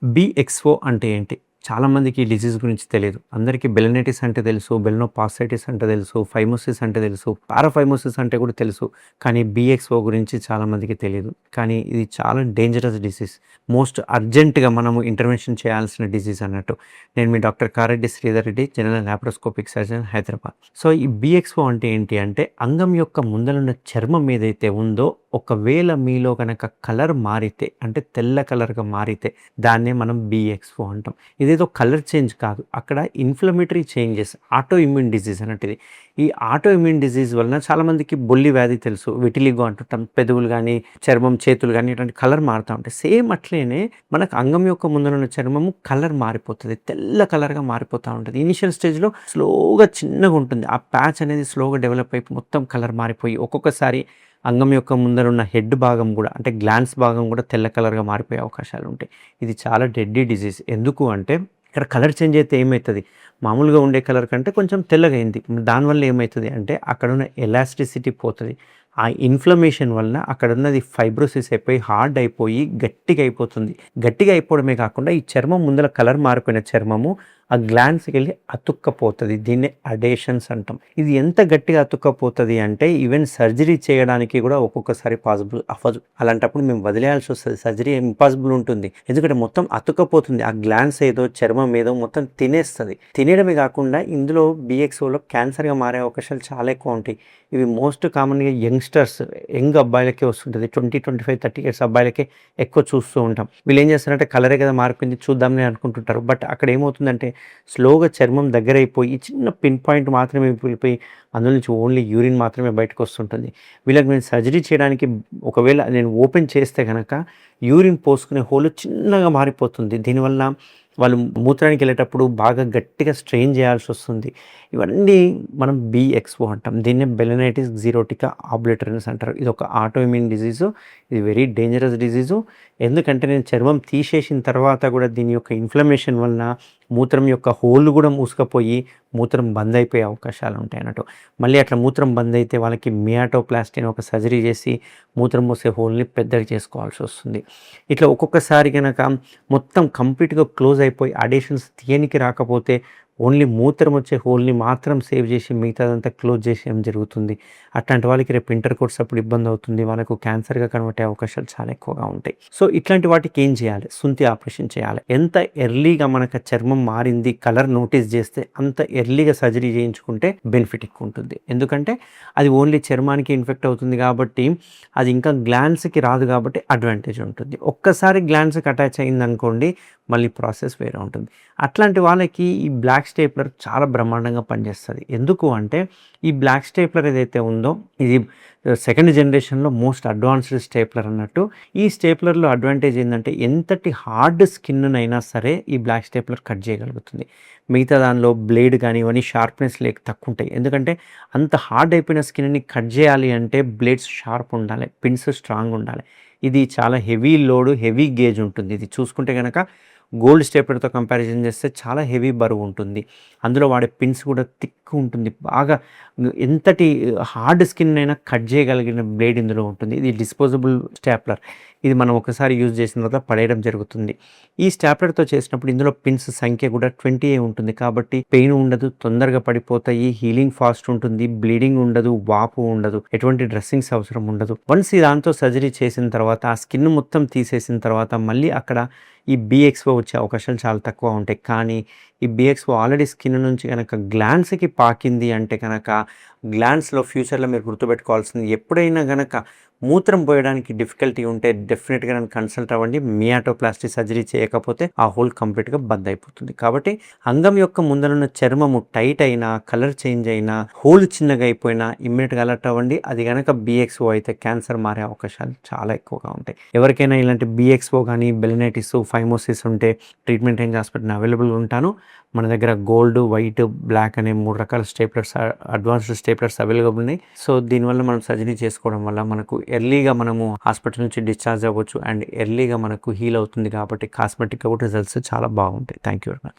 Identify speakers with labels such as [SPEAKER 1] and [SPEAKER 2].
[SPEAKER 1] బిఎక్స్ఓ అంటే ఏంటి? చాలామందికి ఈ డిసీజ్ గురించి తెలీదు. అందరికీ బెలినైటిస్ అంటే తెలుసు, బెలినోపాస్టైటిస్ అంటే తెలుసు, ఫైమోసిస్ అంటే తెలుసు, పారాఫైమోసిస్ అంటే కూడా తెలుసు. కానీ బిఎక్స్ఓ గురించి చాలామందికి తెలీదు. కానీ ఇది చాలా డేంజరస్ డిసీజ్. మోస్ట్ అర్జెంట్‌గా మనము ఇంటర్వెన్షన్ చేయాల్సిన డిసీజ్ అన్నట్టు. నేను మీ doctor Kareddy Sridhar Reddy, general laparoscopic surgeon, Hyderabad. So, ఈ బిఎక్స్ఓ అంటే ఏంటి అంటే అంగం యొక్క ముందలున్న చర్మం ఏదైతే ఉందో ఒకవేళ మీలో గనక కలర్ మారితే అంటే తెల్ల కలర్‌గా మారితే దాన్నే మనం బిఎక్స్ఓ అంటాం. ఇదేదో కలర్ చేంజ్ కాదు. అక్కడ inflammatory changes auto immune disease అన్నట్టు ఇది. ఈ ఆటో ఇమ్యూన్ డిసీజ్ వలన చాలామందికి బొల్లి వ్యాధి తెలుసు. విటిలిగో అంటుంటాం. పెదవులు గానీ, చర్మం, చేతులు గానీ ఇట్లాంటి కలర్ మారుతా ఉంటాయి. సేమ్ అట్లనే మనకు అంగం యొక్క ముందరున్న చర్మము కలర్ మారిపోతది. తెల్ల కలర్‌గా మారిపోతా ఉంటది. ఇనిషియల్ స్టేజ్‌లో స్లోగా చిన్నగుంటుంది. ఆ ప్యాచ్ అనేది స్లోగా డెవలప్ అయిపోయి మొత్తం కలర్ మారిపోయి ఒక్కొక్కసారి అంగం యొక్క ముందరున్న హెడ్ భాగం కూడా అంటే గ్లాండ్స్ భాగం కూడా తెల్ల కలర్‌గా మారిపోయే అవకాశాలు ఉంటాయి. ఇది చాలా డెడ్లీ డిసీజ్. ఎందుకు అంటే ఇక్కడ కలర్ చేంజ్ అయితే ఏమైతది? మామూలుగా ఉండే కలర్ కంటే కొంచెం తెల్లగా అయింది. దానివల్ల ఏమైతది అంటే అక్కడున్న ఎలాస్టిసిటీ పోతది. ఆ ఇన్‌ఫ్లమేషన్ వలన అక్కడున్నది ఫైబ్రోసిస్ అయిపోయి హార్డ్ అయిపోయి గట్టిగా అయిపోతుంది. గట్టిగా అయిపోవడమే కాకుండా ఈ చర్మం ముందల కలర్ మారిపోయిన చర్మము ఆ గ్లాండ్స్‌కెళ్ళి అతుక్కపోతది. దీన్నే అడేషన్స్ అంటాం. ఇది ఎంత గట్టిగా అతుక్కపోతది అంటే ఈవెన్ సర్జరీ చేయడానికి కూడా ఒక్కొక్కసారి పాసిబుల్ అవ్వదు. అలాంటప్పుడు మేము వదిలేయాల్సి వస్తది. సర్జరీ ఇంపాసిబుల్ ఉంటుంది. ఎందుకంటే మొత్తం అతుక్కపోతుంది. ఆ గ్లాండ్స్ ఏదో చర్మం ఏదో మొత్తం తినేస్తది. తినేయడమే కాకుండా ఇందులో బిఎక్స్ఓలో క్యాన్సర్‌గా మారే అవకాశాలు చాలా ఎక్కువ ఉంటాయి. ఇవి మోస్ట్ కామన్‌గా యంగ్ అబ్బాయిలకే వస్తుంటది. 20, 25, 30 ఇయర్స్ అబ్బాయిలకే ఎక్కువ చూస్తూ ఉంటాం. వీళ్ళు ఏం చేస్తారంటే కలరే కదా మారిపోయింది చూద్దాంలే అనుకుంటుంటారు. బట్ అక్కడ ఏమవుతుందంటే స్లోగా చర్మం దగ్గరైపోయి చిన్న పిన్ పాయింట్ మాత్రమే వెళ్ళిపోయి అందులో నుంచి ఓన్లీ యూరిన్ మాత్రమే బయటకు వస్తుంటుంది. వీళ్ళకి నేను సర్జరీ చేయడానికి ఒకవేళ నేను ఓపెన్ చేస్తే గనక యూరిన్ పోసుకునే హోల్ చిన్నగా మారిపోతుంది. దీనివల్ల వాళ్ళు మూత్రానికి వెళ్ళేటప్పుడు బాగా గట్టిగా స్ట్రెయిన్ చేయాల్సి వస్తుంది. ఇవన్నీ మనం బిఎక్స్ఓ అంటాం. దీన్నే బెలినైటిస్ క్సిరోటికా ఆబ్లిటరన్స్ అంటారు. ఇది ఒక ఆటో ఇమ్యూన్ డిసీజు. ఇది వెరీ డేంజరస్ డిసీజు. ఎందుకంటే నేను చర్మం తీసేసిన తర్వాత కూడా దీని యొక్క ఇన్‌ఫ్లమేషన్ వలన మూత్రం యొక్క హోల్ కూడా మూసుకుపోయి మూత్రం బంద్ అయిపోయే అవకాశాలు ఉంటాయి అన్నట్టు. మళ్ళీ అట్లా మూత్రం బంద్ అయితే వాళ్ళకి మియాటోప్లాస్టీ అని ఒక సర్జరీ చేసి మూత్రం పోసే హోల్ని పెద్దగా చేసుకోవాల్సి వస్తుంది. ఇట్లా ఒక్కొక్కసారి గనక మొత్తం కంప్లీట్‌గా క్లోజ్ అయిపోయి అడేషన్స్ తీయనికి రాకపోతే ఓన్లీ మూత్రం వచ్చే హోల్ని మాత్రం సేవ్ చేసి మిగతాదంతా క్లోజ్ చేసేయడం జరుగుతుంది. అట్లాంటి వాళ్ళకి రేపు ఇంటర్‌కోర్స్ అప్పుడు ఇబ్బంది అవుతుంది. వాళ్ళకు క్యాన్సర్‌గా కన్వర్ట్ అయ్యే అవకాశాలు చాలా ఎక్కువగా ఉంటాయి. సో ఇట్లాంటి వాటికి ఏం చేయాలి? సుంతి ఆపరేషన్ చేయాలి. ఎంత ఎర్లీగా మనకు చర్మం మారింది కలర్ నోటీస్ చేస్తే అంత ఎర్లీగా సర్జరీ చేయించుకుంటే బెనిఫిట్ ఎక్కువ ఉంటుంది. ఎందుకంటే అది ఓన్లీ చర్మానికి ఇన్ఫెక్ట్ అవుతుంది కాబట్టి అది ఇంకా గ్లాండ్స్‌కి రాదు కాబట్టి అడ్వాంటేజ్ ఉంటుంది. ఒక్కసారి గ్లాండ్స్‌కి అటాచ్ అయిందనుకోండి మళ్ళీ ప్రాసెస్ వేరే ఉంటుంది. అట్లాంటి వాళ్ళకి ఈ బ్లాక్ స్టేప్లర్ చాలా బ్రహ్మాండంగా పనిచేస్తది. ఎందుకు అంటే ఈ బ్లాక్ స్టేప్లర్ ఏదైతే ఉందో ఇది సెకండ్ జనరేషన్‌లో మోస్ట్ అడ్వాన్స్డ్ స్టేప్లర్ అన్నట్టు. ఈ స్టేప్లర్‌లో అడ్వాంటేజ్ ఏందంటే ఎంతటి హార్డ్ స్కిన్‌నైనా సరే ఈ బ్లాక్ స్టేప్లర్ కట్ చేయగలుగుతుంది. మిగతా దానిలో బ్లేడ్ కానీ ఇవన్నీ షార్ప్‌నెస్ తక్కువ ఉంటాయి. ఎందుకంటే అంత హార్డ్ అయిపోయిన స్కిన్‌ని కట్ చేయాలి అంటే బ్లేడ్స్ షార్ప్ ఉండాలి. పిన్స్ స్ట్రాంగ్ ఉండాలి. ఇది చాలా హెవీ లోడ్, హెవీ గేజ్ ఉంటుంది. ఇది చూసుకుంటే గనక గోల్డ్ స్టేప్లర్‌తో కంపారిజన్ చేస్తే చాలా హెవీ బరువు ఉంటుంది. అందులో వాడే పిన్స్ కూడా థిక్ ఉంటుంది. బాగా ఎంతటి హార్డ్ స్కిన్ అయినా కట్ చేయగలిగిన బ్లేడ్ ఇందులో ఉంటుంది. ఇది డిస్పోజబుల్ స్టాప్లర్. ఇది మనం ఒకసారి యూజ్ చేసిన తర్వాత పడేయడం జరుగుతుంది. ఈ స్టాప్లర్‌తో చేసినప్పుడు ఇందులో పిన్స్ సంఖ్య కూడా 20 ఉంటుంది. కాబట్టి పెయిన్ ఉండదు, తొందరగా పడిపోతాయి, హీలింగ్ ఫాస్ట్ ఉంటుంది, బ్లీడింగ్ ఉండదు, వాపు ఉండదు, ఎటువంటి డ్రెస్సింగ్స్ అవసరం ఉండదు. వన్స్ దాంతో సర్జరీ చేసిన తర్వాత ఆ స్కిన్ మొత్తం తీసేసిన తర్వాత మళ్ళీ అక్కడ ఈ బిఎక్స్ఓ వచ్చే అవకాశాలు చాలా తక్కువ ఉంటాయి. కానీ ఈ బిఎక్స్ఓ ఆల్రెడీ స్కిన్ నుంచి కనుక గ్లాండ్స్‌కి పాకింది అంటే కనుక గ్లాండ్స్‌లో ఫ్యూచర్‌లో మీరు గుర్తుపెట్టుకోవాల్సింది ఎప్పుడైనా గనక మూత్రం పోయడానికి డిఫికల్టీ ఉంటే డెఫినెట్‌గా నన్ను కన్సల్ట్ అవ్వండి. మియాటోప్లాస్టీ సర్జరీ చేయకపోతే ఆ హోల్ కంప్లీట్‌గా బంద్ అయిపోతుంది. కాబట్టి అంగం యొక్క ముందరున్న చర్మము టైట్ అయినా, కలర్ చేంజ్ అయినా, హోల్ చిన్నగా అయిపోయినా ఇమ్మీడియట్‌గా అలర్ట్ అవ్వండి. అది గనక బిఎక్స్ఓ అయితే క్యాన్సర్ మారే అవకాశాలు చాలా ఎక్కువగా ఉంటాయి. ఎవరికైనా ఇలాంటి బిఎక్స్ఓ కానీ, బెలినైటిస్, ఫైమోసిస్ ఉంటే ట్రీట్మెంట్ రేంజ్ హాస్పిటల్ అవైలబుల్‌గా ఉంటాను. మన దగ్గర గోల్డ్, వైట్, బ్లాక్ అనే 3 రకాల స్టేప్లర్స్ అడ్వాన్స్డ్ స్టేప్లర్స్ అవైలబుల్ ఉన్నాయి. సో దీనివల్ల మనం సర్జరీ చేసుకోవడం వల్ల మనకు ఎర్లీగా మనము హాస్పిటల్ నుంచి డిశ్చార్జ్ అవ్వచ్చు అండ్ ఎర్లీగా మనకు హీల్ అవుతుంది కాబట్టి కాస్మెటిక్‌గా కూడా రిజల్ట్స్ చాలా బాగుంటాయి. Thank you very much.